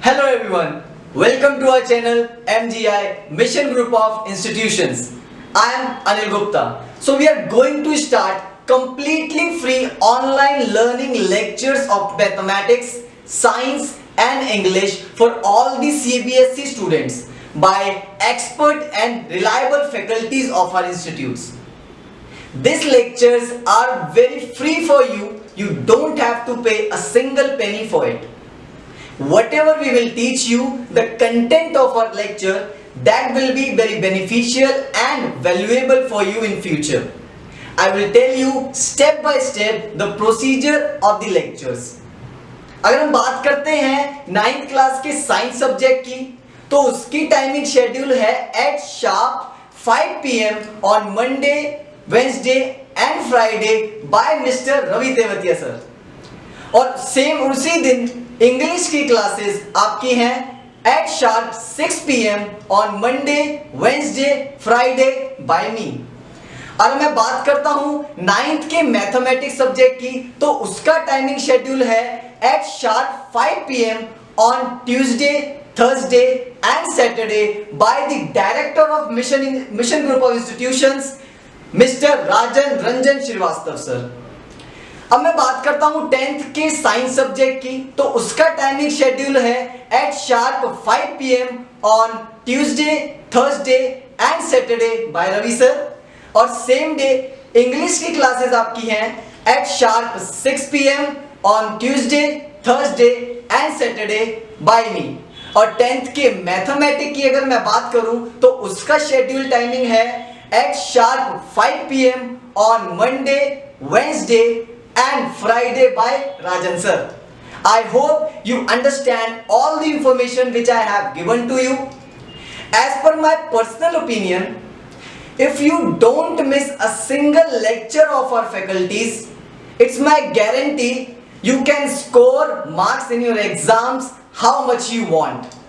Hello everyone, welcome to our channel MGI Mission Group of Institutions. I am Anil Gupta. So we are going to start completely free online learning lectures of mathematics, science and English for all the CBSE students by expert and reliable faculties of our institutes. These lectures are very free for you. You don't have to pay a single penny for it. Whatever we will teach you, the content of our lecture, that will be very beneficial and valuable for you in future. I will tell you step by step the procedure of the lectures. अगर हम बात करते हैं 9th class के science subject की, तो उसकी timing schedule है at sharp 5 PM on Monday, Wednesday and Friday by mister Ravi Tewatia sir. और सेम उसी दिन इंग्लिश की क्लासेस आपकी हैं at sharp 6 PM on Monday, Wednesday, Friday by me. और मैं बात करता हूं 9th के मैथमेटिक्स सब्जेक्ट की, तो उसका टाइमिंग शेड्यूल है at sharp 5 PM on Tuesday, Thursday and Saturday by the director of Mission Group of Institutions mister Ranjan Srivastava sir. अब मैं बात करता हूं 10th के साइंस सब्जेक्ट की, तो उसका टाइमिंग शेड्यूल है at sharp 5 PM on Tuesday, Thursday and Saturday by Ravi sir. और सेम डे इंग्लिश की क्लासेस आपकी हैं at sharp 6 PM on Tuesday, Thursday and Saturday by me. और 10th के मैथमेटिक्स की अगर मैं बात करूं, तो उसका शेड्यूल टाइमिंग है at sharp 5 PM on Monday, Wednesday and Friday by Rajan sir. I hope you understand all the information which I have given to you. As per my personal opinion, if you don't miss a single lecture of our faculties, it's my guarantee you can score marks in your exams how much you want.